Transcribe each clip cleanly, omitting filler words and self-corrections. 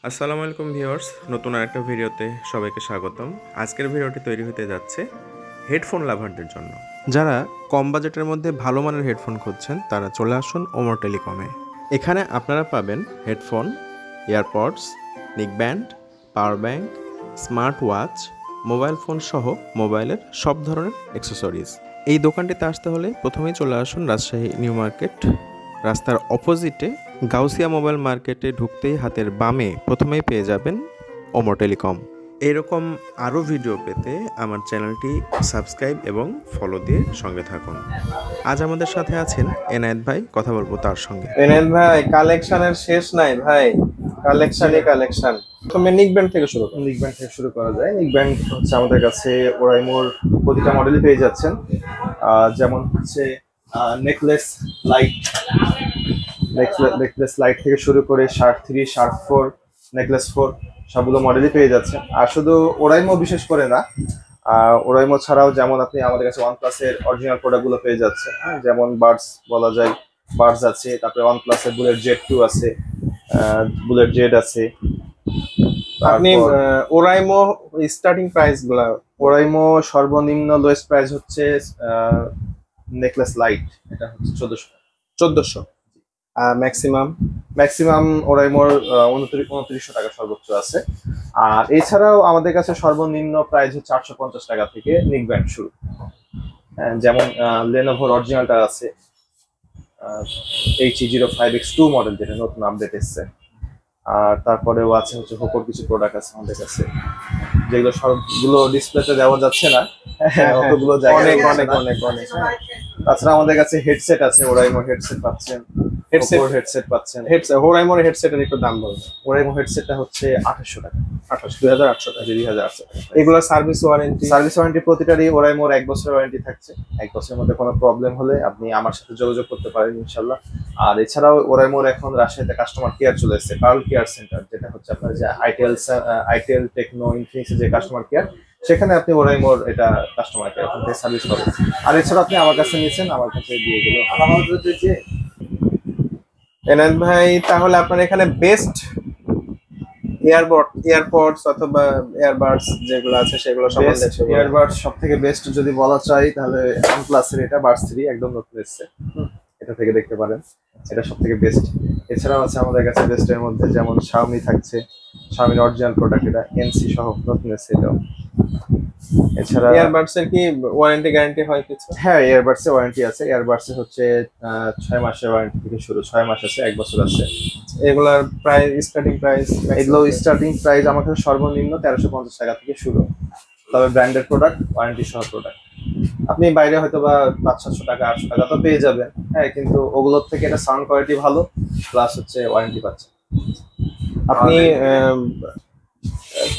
আসসালামু আলাইকুম ভিউয়ার্স, নতুন আরেকটা ভিডিওতে সবাইকে স্বাগতম। আজকের ভিডিওটি তৈরি হতে যাচ্ছে হেডফোন লাভারদের জন্য। যারা কম বাজেটের মধ্যে ভালো মানের হেডফোন খুঁজছেন তারা চলে আসুন ওমর টেলিকমে। এখানে আপনারা পাবেন headphone, AirPods, neckband, power bank, smart watch, mobile phone সহ মোবাইলের সব ধরনের অ্যাক্সেসরিজ। এই দোকানটিতে আসতে হলে প্রথমেই চলে আসুন রাজশাহী নিউ মার্কেট রাস্তার অপোজিটে গাউসিয়া মোবাইল মার্কেটে ঢুকতেই হাতের বামে প্রথমেই পেয়ে যাবেন ওমর টেলিকম। এরকম আরও ভিডিও পেতে আমার চ্যানেলটি সাবস্ক্রাইব এবং ফলো দিয়ে সঙ্গে থাকুন। আজ আমাদের সাথে আছেন এনায়েত ভাই, কথা বলবো তার সঙ্গে। এনায়েত ভাই, কালেকশনের শেষ নাই ভাই, কালেকশনই কালেকশন। প্রথমে নিকব্যান্ড থেকে শুরু করুন। নিকব্যান্ড থেকে শুরু করা যায়। নিকব্যান্ড হচ্ছে আমাদের কাছে ওরাইমোর প্রতিটা মডেলই পেয়ে যাচ্ছেন। যেমন হচ্ছে নেকলেস লাইট, নেকলেস লাইট থেকে শুরু করে শার্প 3, শার্প 4, নেকলেস 4 সবগুলো মডেলই পেয়ে যাচ্ছেন। আর শুধু ওরাইমো বিশেষ করে না, ওরাইমো ছাড়াও যেমন আপনি আমাদের কাছে ওয়ানপ্লাসের অরিজিনাল প্রোডাক্টগুলো পেয়ে যাচ্ছেন। যেমন বাডস বলা যায়, বাডস আছে, তারপরে ওয়ানপ্লাসের বুলেট জেড 2 আছে, বুলেট জেড আছে। আপনি ওরাইমো স্টার্টিং প্রাইস গুলা, ওরাইমো সর্বনিম্ন লোয়েস্ট প্রাইস হচ্ছে নেকলেস লাইট, এটা হচ্ছে 1400। ম্যাক্সিমাম ম্যাক্সিমাম ওরাইমোর 2900 টাকা সর্বোচ্চ আছে। আর এছাড়াও আমাদের কাছে সর্বনিম্ন প্রাইস হচ্ছে 850 টাকা থেকে নিকব্যান্ড শুরু। যেমন লেনোভোর অরিজিনালটা আছে, HE05X2 মডেল, যেটা নতুন আপডেট এসছে। আর তারপরেও আছে হচ্ছে হোকোর কিছু প্রোডাক্ট আছে আমাদের কাছে, যেগুলো সবগুলো ডিসপ্লেতে দেওয়া যাচ্ছে না, অতগুলো জায়গায় অনেক অনেক অনেক অনেক। তাছাড়া আমাদের কাছে হেডসেট আছে, ওরাইমো হেডসেট পাচ্ছেন, হেডসেট পাচ্ছেন। ওরাইমোর হেডসেটের একটু দাম বলবেন। ওরাইমো হেডসেটটা হচ্ছে 2800 টাকা, 2800 টাকা। 2800 টাকা। এগুলো সার্ভিস ওয়ারেন্টি? সার্ভিস ওয়ারেন্টি প্রতিটারই ওরাইমোর 1 বছরের ওয়ারেন্টি থাকছে। 1 বছরের মধ্যে কোনো প্রবলেম হলে আপনি আমার সাথে যোগাযোগ করতে পারেন ইনশাল্লাহ। আর এছাড়াও ওরাইমোর এখন রাজশাহীতে কাস্টমার কেয়ার চলে এসেছে, পার্ল কেয়ার সেন্টার, যেটা হচ্ছে আপনার যে আইটেল, টেকনো, ইনফিনিক্সের যে কাস্টমার কেয়ার, সেখানে আপনি ওরাইমোর এটা কাস্টমার কেয়ার ওখান থেকে সার্ভিস পাবেন। আর এছাড়া আপনি আমার কাছে নিয়েছেন, আমার কাছে দিয়ে গেল যে। এনায়েত ভাই, তাহলে আপনার এখানে বেস্ট এয়ারপডস অথবা এয়ারবাডস যেগুলো আছে সেগুলো সম্বন্ধে এয়ারবাডস সব থেকে বেস্ট যদি বলা চাই তাহলে ওয়ানপ্লাসের এটা বাডস 3 একদম নতুন এসেছে, এটা থেকে দেখতে পারেন, এটা সব থেকে বেস্ট। এছাড়াও আছে আমাদের কাছে বেস্টের মধ্যে যেমন শাওমি থাকছে, শাওমির অরিজিনাল প্রোডাক্ট, এটা এনসি সহ নতুন এসেছে এটাও। এছাড়া এয়ারবাডস এর কি ওয়ারেন্টি গ্যারান্টি হয় কিছু? হ্যাঁ, এয়ারবাডস এর ওয়ারেন্টি আছে। এয়ারবাডস এর হচ্ছে 6 মাসের ওয়ারেন্টি থেকে শুরু, 6 মাস আছে, 1 বছর আছে। এগুলার প্রাইস, স্টার্টিং প্রাইস? এগুলো স্টার্টিং প্রাইস আমার কাছে সর্বনিম্ন 1350 টাকা থেকে শুরু, তবে ব্র্যান্ডেড প্রোডাক্ট, ওয়ারেন্টি সহ প্রোডাক্ট। আপনি বাইরে হয়তো বা 500-700 টাকা, 800 টাকা তো পেয়ে যাবেন, হ্যাঁ, কিন্তু ওগুলোর থেকে এটা সাউন্ড কোয়ালিটি ভালো, প্লাস হচ্ছে ওয়ারেন্টি পাচ্ছে। আপনি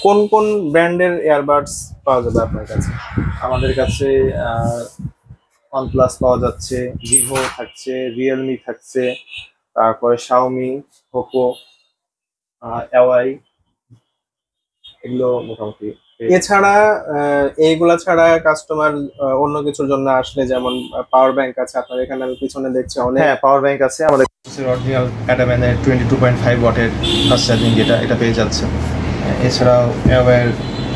কোন কোন ব্র্যান্ডের এয়ারবাডস পাওয়া যাবে আপনার কাছে? আমাদের কাছে ওয়ানপ্লাস পাওয়া যাচ্ছে, ভিভো থাকছে, রিয়েলমি থাকছে, তারপরে শাওমি, হোকো, এওয়াই, এগুলো মোটামুটি। এছাড়া এইগুলা ছাড়া কাস্টমার অন্য কিছুর জন্য আসলে, যেমন পাওয়ার ব্যাংক আছে আপনার এখানে, আমি পিছনে দেখছি অনেক। হ্যাঁ, পাওয়ার ব্যাংক আছে আমাদের অরিজিনাল অ্যাডাম্যানের 22.5 ওয়াটের ফাস্ট চার্জিং, এটা পেয়ে যাচ্ছে। এছাড়াও এওয়ার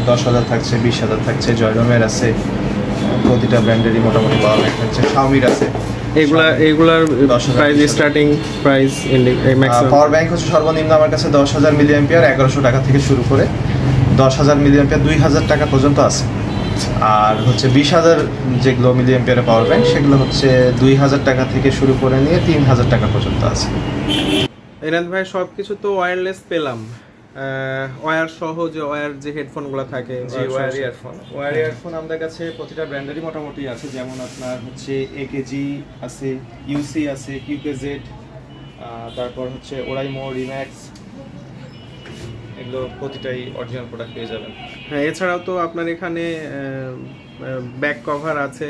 10,000 থাকছে, 20,000 থাকছে, জয়রমের আছে, প্রতিটা ব্র্যান্ডেরই মোটামুটি পাওয়ার ব্যাংক থাকছে, শাওমির আছে। এগুলার price, starting price, maximum power bank হচ্ছে সর্বনিম্ন আমার কাছে 10,000 মিলিঅ্যাম্পিয়ার 1100 টাকা থেকে শুরু করে 10,000 মিলিঅ্যাম্পিয়ার 2,000 টাকা পর্যন্ত আছে। আর হচ্ছে 20,000 যেগুলো মিলিঅ্যাম্পিয়ারের পাওয়ার ব্যাংক, সেগুলো হচ্ছে 2,000 টাকা থেকে শুরু করে নিয়ে 3,000 টাকা পর্যন্ত আছে। এনায়েত ভাই, সবকিছু তো ওয়্যারলেস পেলাম, ওয়্যার সহ যে ওয়্যার যে হেডফোনগুলো থাকে, জি, ওয়্যার ইয়ারফোন আমাদের কাছে প্রতিটা ব্র্যান্ডেরই মোটামুটি আছে। যেমন আপনার হচ্ছে একেজি আছে, ইউসি আছে, কিউকেজেড, তারপর হচ্ছে ওরাইমো, রিম্যাক্স, এগুলো প্রতিটাই অরিজিনাল প্রোডাক্ট পেয়ে যাবেন। হ্যাঁ, এছাড়াও তো আপনার এখানে ব্যাক কভার আছে,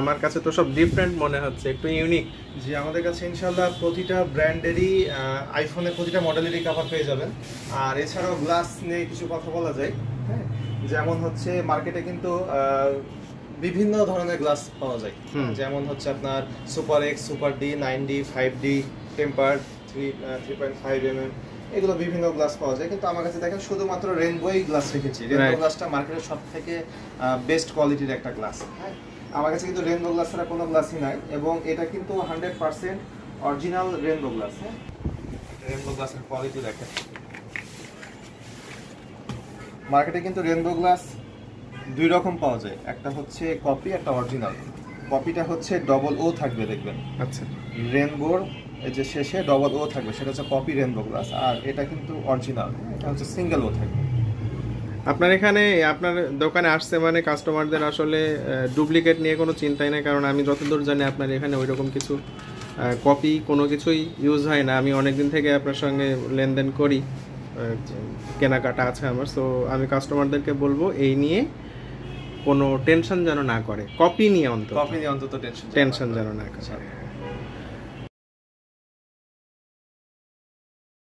আমার কাছে তো সব ডিফারেন্ট মনে হচ্ছে, একটু ইউনিক। জি, আমাদের কাছে ইনশাআল্লাহ প্রতিটা ব্র্যান্ডেরই আইফোনের প্রতিটা মডেলেরই কভার পেয়ে যাবেন। আর এছাড়াও গ্লাস নিয়ে কিছু কথা বলা যায়, হ্যাঁ, যেমন হচ্ছে মার্কেটে কিন্তু বিভিন্ন ধরনের গ্লাস পাওয়া যায়, যেমন হচ্ছে আপনার super x, super D, 9D, 5D, temper, 3.5 mm, এগুলো বিভিন্ন গ্লাস পাওয়া যায়, কিন্তু আমার কাছে দেখেন শুধুমাত্র রেনবোই গ্লাস রেখেছি। Rainbow Right. গ্লাসটা মার্কেটের সব থেকে বেস্ট কোয়ালিটির একটা গ্লাস। হ্যাঁ, আমার কাছে কিন্তু রেনবো গ্লাস ছাড়া কোনো গ্লাসই নাই, এবং এটা কিন্তু 100% অরিজিনাল রেনবো গ্লাস। হ্যাঁ, রেনবো গ্লাসের কোয়ালিটি দেখেন। মার্কেটে কিন্তু রেনবো গ্লাস দুই রকম পাওয়া যায়, একটা হচ্ছে কপি, একটা অরিজিনাল। কপিটা হচ্ছে ডবল ও থাকবে দেখবেন, আচ্ছা, রেনবোর এই যে শেষে ডবল ও থাকবে, সেটা হচ্ছে কপি রেনবো গ্লাস। আর এটা কিন্তু অরিজিনাল, এটা হচ্ছে সিঙ্গেল ও থাকবে। আপনার এখানে আপনার দোকানে আসছে মানে কাস্টমারদের আসলে ডুপ্লিকেট নিয়ে কোনো চিন্তাই নেই, কারণ আমি যতদূর জানি আপনার এখানে ওই রকম কিছু কপি কোনো কিছুই ইউজ হয় না। আমি অনেক দিন থেকে আপনার সঙ্গে লেনদেন করি, কেনাকাটা আছে আমার। সো আমি কাস্টমারদেরকে বলবো এই নিয়ে কোনো টেনশন যেন না করে, কপি নিয়ে অন্তত কপি নিয়ে অন্তত টেনশন টেনশন যেন না করে।